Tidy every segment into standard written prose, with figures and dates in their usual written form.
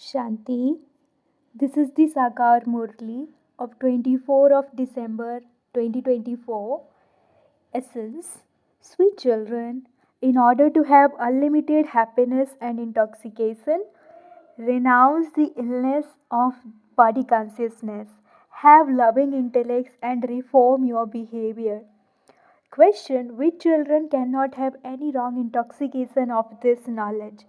Shanti, this is the Sakar Murli of 24 of December 2024. Essence, sweet children, in order to have unlimited happiness and intoxication, renounce the illness of body consciousness, have loving intellects and reform your behavior. Question, which children cannot have any wrong intoxication of this knowledge?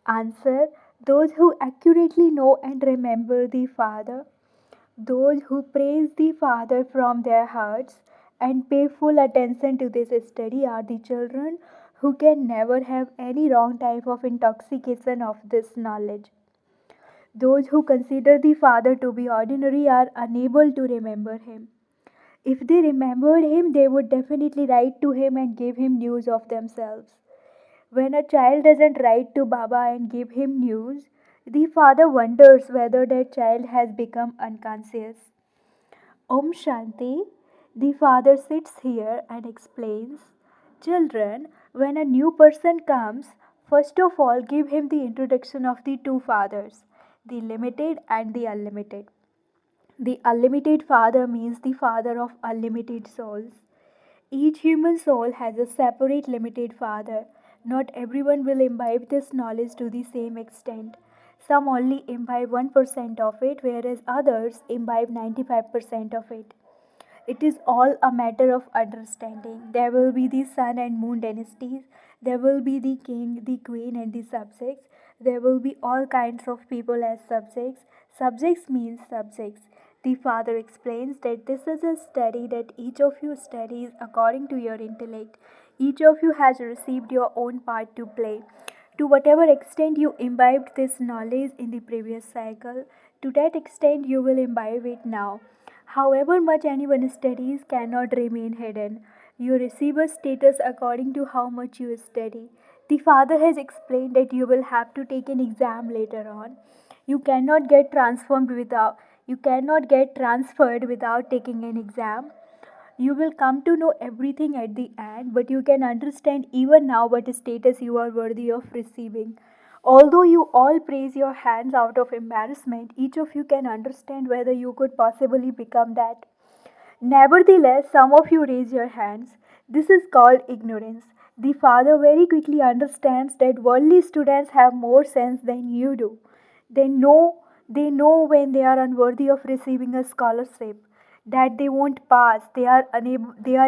Answer, those who accurately know and remember the Father, those who praise the Father from their hearts and pay full attention to this study are the children who can never have any wrong type of intoxication of this knowledge. Those who consider the Father to be ordinary are unable to remember Him. If they remembered Him, they would definitely write to Him and give Him news of themselves. When a child doesn't write to Baba and give him news, the father wonders whether that child has become unconscious. Om Shanti, the father sits here and explains, children, when a new person comes, first of all give him the introduction of the two fathers, the limited and the unlimited. The unlimited father means the father of unlimited souls. Each human soul has a separate limited father. Not everyone will imbibe this knowledge to the same extent. Some only imbibe 1% of it, whereas others imbibe 95% of it. It is all a matter of understanding. There will be the sun and moon dynasties. There will be the king, the queen, and the subjects. There will be all kinds of people as subjects. Subjects means subjects. The father explains that this is a study that each of you studies according to your intellect. Each of you has received your own part to play. To whatever extent you imbibed this knowledge in the previous cycle, to that extent you will imbibe it now. However much anyone studies cannot remain hidden. You receive a status according to how much you study. The father has explained that you will have to take an exam later on. You cannot get transformed without you cannot get transferred without taking an exam. You will come to know everything at the end, but you can understand even now what status you are worthy of receiving. Although you all praise your hands out of embarrassment, each of you can understand whether you could possibly become that. Nevertheless, some of you raise your hands. This is called ignorance. The father very quickly understands that worldly students have more sense than you do. They know when they are unworthy of receiving a scholarship, that they won't pass. They are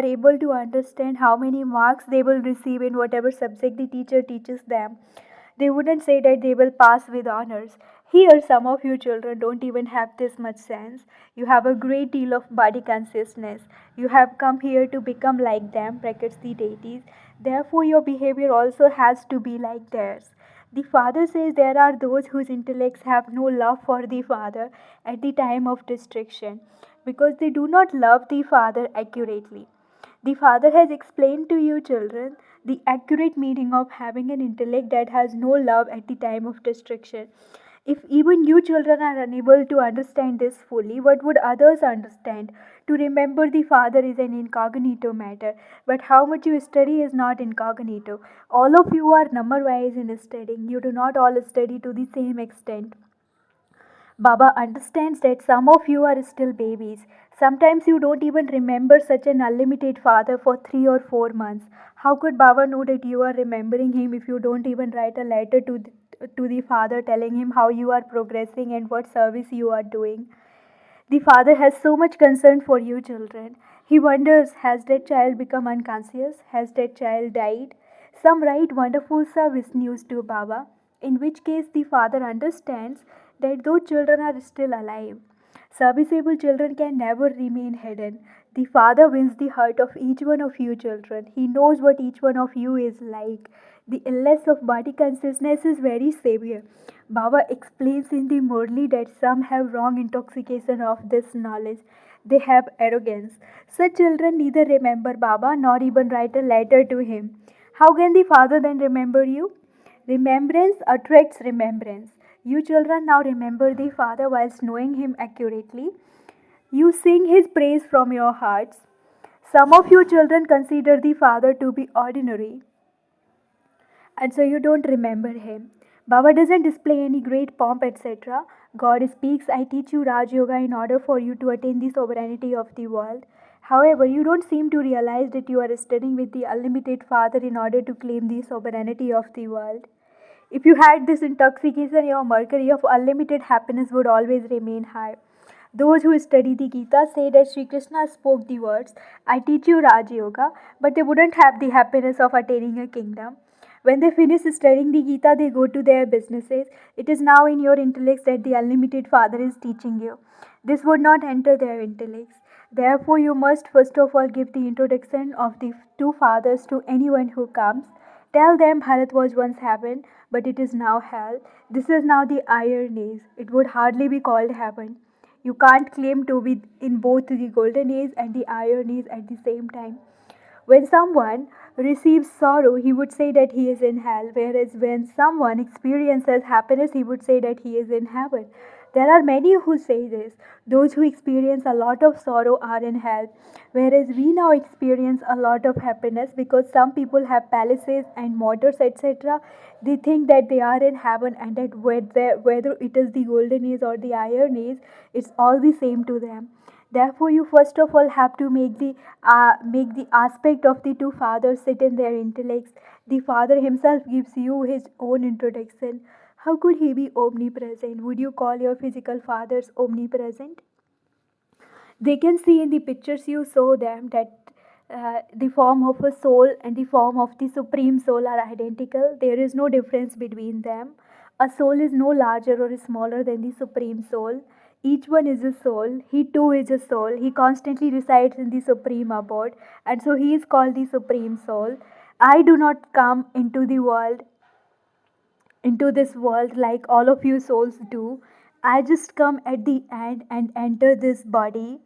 able to understand how many marks they will receive in whatever subject the teacher teaches them. They wouldn't say that they will pass with honors. Here, some of you children don't even have this much sense. You have a great deal of body consciousness. You have come here to become like them, brackets the deities. Therefore, your behavior also has to be like theirs. The Father says there are those whose intellects have no love for the Father at the time of destruction because they do not love the Father accurately. The Father has explained to you, children, the accurate meaning of having an intellect that has no love at the time of destruction. If even you children are unable to understand this fully, what would others understand? To remember the Father is an incognito matter, but how much you study is not incognito. All of you are number wise in studying. You do not all study to the same extent. Baba understands that some of you are still babies. Sometimes you don't even remember such an unlimited father for 3 or 4 months. How could Baba know that you are remembering him if you don't even write a letter to the father telling him how you are progressing and what service you are doing? The father has so much concern for you children. He wonders, has that child become unconscious? Has that child died? Some write wonderful service news to Baba, in which case the father understands that those children are still alive. Serviceable children can never remain hidden. The Father wins the heart of each one of you children. He knows what each one of you is like. The illness of body consciousness is very severe. Baba explains in the Murli that some have wrong intoxication of this knowledge. They have arrogance. Such children neither remember Baba nor even write a letter to him. How can the Father then remember you? Remembrance attracts remembrance. You children now remember the Father whilst knowing Him accurately. You sing His praise from your hearts. Some of you children consider the Father to be ordinary, and so you don't remember Him. Baba doesn't display any great pomp, etc. God speaks, I teach you Raj Yoga in order for you to attain the sovereignty of the world. However, you don't seem to realize that you are studying with the unlimited Father in order to claim the sovereignty of the world. If you had this intoxication, your mercury of unlimited happiness would always remain high. Those who study the Gita say that Sri Krishna spoke the words, I teach you Raj Yoga, but they wouldn't have the happiness of attaining a kingdom. When they finish studying the Gita, they go to their businesses. It is now in your intellects that the unlimited Father is teaching you. This would not enter their intellects. Therefore, you must first of all give the introduction of the two fathers to anyone who comes. Tell them Bharat was once heaven, but it is now hell. This is now the iron age. It would hardly be called heaven. You can't claim to be in both the golden age and the iron age at the same time. When someone receives sorrow, he would say that he is in hell, whereas when someone experiences happiness, he would say that he is in heaven. There are many who say this. Those who experience a lot of sorrow are in hell, whereas we now experience a lot of happiness because some people have palaces and motors, etc. They think that they are in heaven and that whether it is the golden age or the iron age, it's all the same to them. Therefore, you first of all have to make the aspect of the two fathers sit in their intellects. The Father himself gives you his own introduction. How could he be omnipresent? Would you call your physical fathers omnipresent? They can see in the pictures you show them that the form of a soul and the form of the supreme soul are identical. There is no difference between them. A soul is no larger or smaller than the supreme soul. Each one is a soul. He too is a soul. He constantly resides in the supreme abode, and so he is called the supreme soul. I do not come into this world like all of you souls do. I just come at the end and enter this body.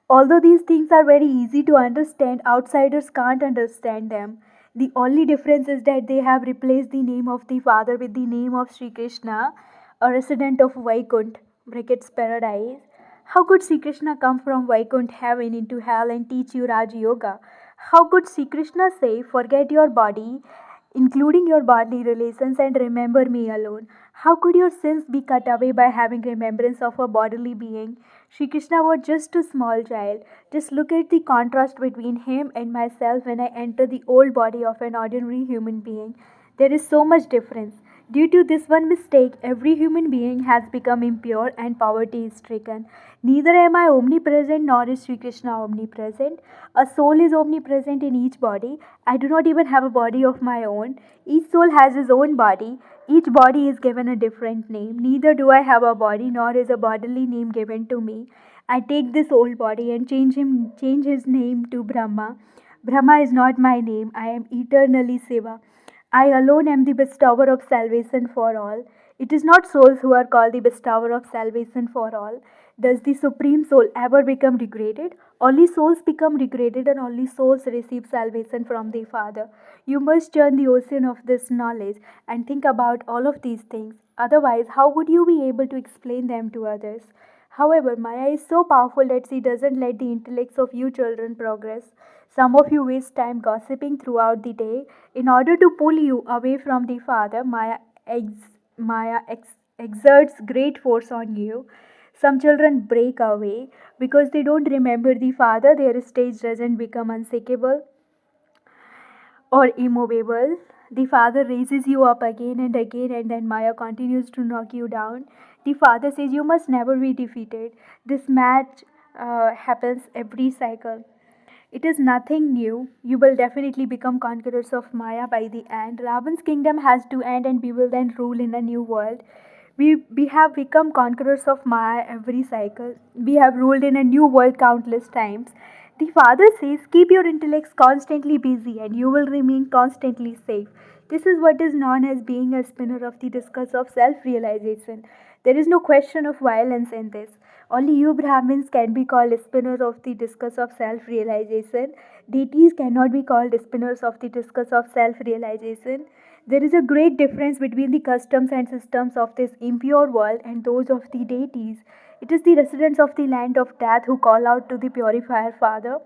Although these things are very easy to understand, outsiders can't understand them. The only difference is that they have replaced the name of the Father with the name of Sri Krishna, a resident of Vaikunt, brackets paradise. How could Sri Krishna come from Vaikunt heaven into hell and teach you Raj Yoga? How could Sri Krishna say, forget your body, including your bodily relations, and remember me alone? How could your sins be cut away by having remembrance of a bodily being? Sri Krishna was just a small child. Just look at the contrast between him and myself when I enter the old body of an ordinary human being. There is so much difference. Due to this one mistake, every human being has become impure and poverty is stricken. Neither am I omnipresent nor is Sri Krishna omnipresent. A soul is omnipresent in each body. I do not even have a body of my own. Each soul has his own body. Each body is given a different name. Neither do I have a body nor is a bodily name given to me. I take this old body and change his name to Brahma. Brahma is not my name. I am eternally Siva. I alone am the bestower of salvation for all. It is not souls who are called the bestower of salvation for all. Does the Supreme Soul ever become degraded? Only souls become degraded and only souls receive salvation from the Father. You must churn the ocean of this knowledge and think about all of these things. Otherwise, how would you be able to explain them to others? However, Maya is so powerful that she doesn't let the intellects of you children progress. Some of you waste time gossiping throughout the day. In order to pull you away from the Father, Maya exerts great force on you. Some children break away because they don't remember the Father. Their stage doesn't become unshakable or immovable. The Father raises you up again and again, and then Maya continues to knock you down. The Father says you must never be defeated. This match happens every cycle. It is nothing new. You will definitely become conquerors of Maya by the end. Ravan's kingdom has to end, and we will then rule in a new world. We have become conquerors of Maya every cycle. We have ruled in a new world countless times. The Father says, keep your intellects constantly busy and you will remain constantly safe. This is what is known as being a spinner of the discus of self realization. There is no question of violence in this. Only you Brahmins can be called spinners of the discus of self realization. Deities cannot be called spinners of the discus of self realization. There is a great difference between the customs and systems of this impure world and those of the deities. It is the residents of the land of death who call out to the purifier Father,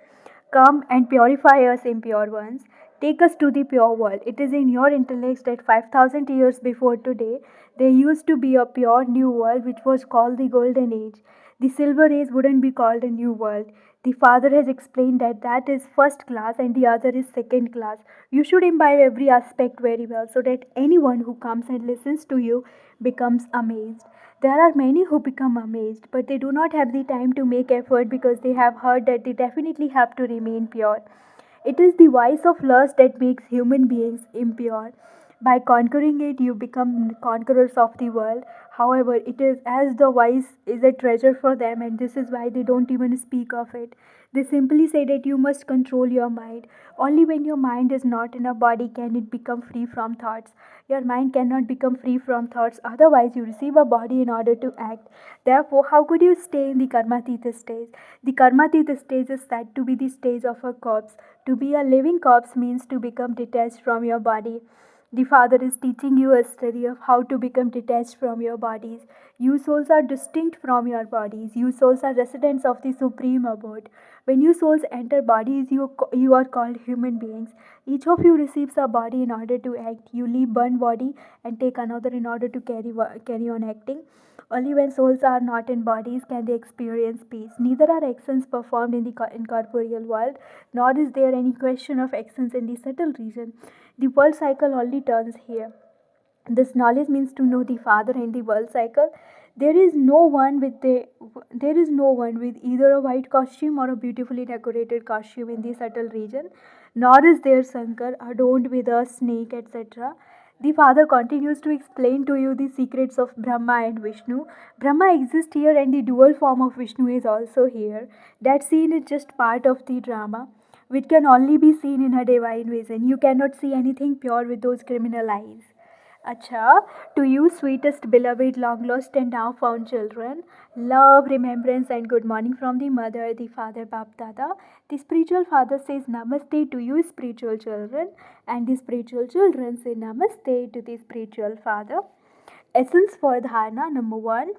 come and purify us impure ones. take us to the pure world. It is in your intellect that 5,000 years before today, there used to be a pure new world which was called the Golden Age. The Silver Age wouldn't be called a new world. The Father has explained that that is first class and the other is second class. You should imbibe every aspect very well so that anyone who comes and listens to you becomes amazed. There are many who become amazed, but they do not have the time to make effort because they have heard that they definitely have to remain pure. It is the vice of lust that makes human beings impure. By conquering it, you become conquerors of the world. However, it is as the vice is a treasure for them, and this is why they don't even speak of it. They simply say that you must control your mind. Only when your mind is not in a body can it become free from thoughts. Your mind cannot become free from thoughts, otherwise, you receive a body in order to act. Therefore, how could you stay in the Karmatita stage? The Karmatita stage is said to be the stage of a corpse. To be a living corpse means to become detached from your body. The Father is teaching you a study of how to become detached from your bodies. You souls are distinct from your bodies. You souls are residents of the Supreme Abode. When you souls enter bodies, you are called human beings. Each of you receives a body in order to act. You leave one body and take another in order to carry on acting. Only when souls are not in bodies can they experience peace. Neither are actions performed in the incorporeal world, nor is there any question of actions in the subtle region. The world cycle only turns here. This knowledge means to know the Father and the world cycle. There is no one with either a white costume or a beautifully decorated costume in the subtle region, nor is there Sankar adorned with a snake, etc. The Father continues to explain to you the secrets of Brahma and Vishnu. Brahma exists here and the dual form of Vishnu is also here. That scene is just part of the drama, which can only be seen in a divine vision. You cannot see anything pure with those criminal eyes. Acha, to you, sweetest, beloved, long lost, and now found children, love, remembrance, and good morning from the mother, the father, Bap Dada. The spiritual father says Namaste to you, spiritual children, and the spiritual children say Namaste to the spiritual father. Essence for dharana number one.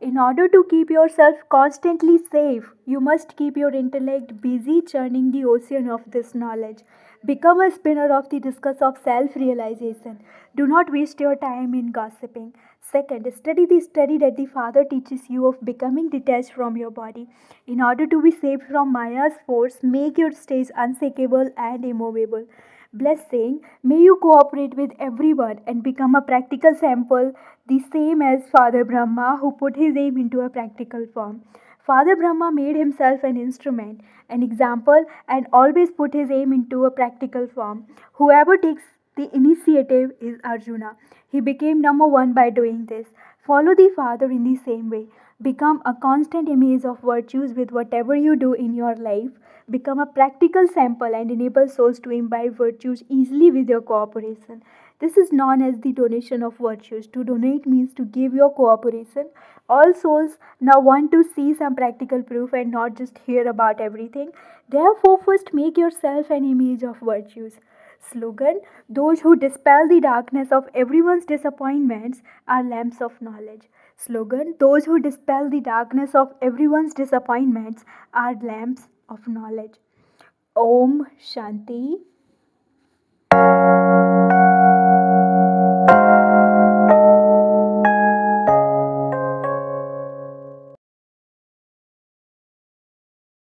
In order to keep yourself constantly safe, you must keep your intellect busy churning the ocean of this knowledge. Become a spinner of the discus of self realization. Do not waste your time in gossiping. Second, study the study that the Father teaches you of becoming detached from your body. In order to be saved from Maya's force, make your stage unshakable and immovable. Blessing, may you cooperate with everyone and become a practical sample, the same as Father Brahma, who put his aim into a practical form. Father Brahma made himself an instrument, an example, and always put his aim into a practical form. Whoever takes the initiative is Arjuna. He became number one by doing this. Follow the Father in the same way. Become a constant image of virtues with whatever you do in your life. Become a practical sample and enable souls to imbibe virtues easily with your cooperation. This is known as the donation of virtues. To donate means to give your cooperation. All souls now want to see some practical proof and not just hear about everything. Therefore, first make yourself an image of virtues. Slogan: those who dispel the darkness of everyone's disappointments are lamps of knowledge. Slogan: those who dispel the darkness of everyone's disappointments are lamps of knowledge. Om Shanti.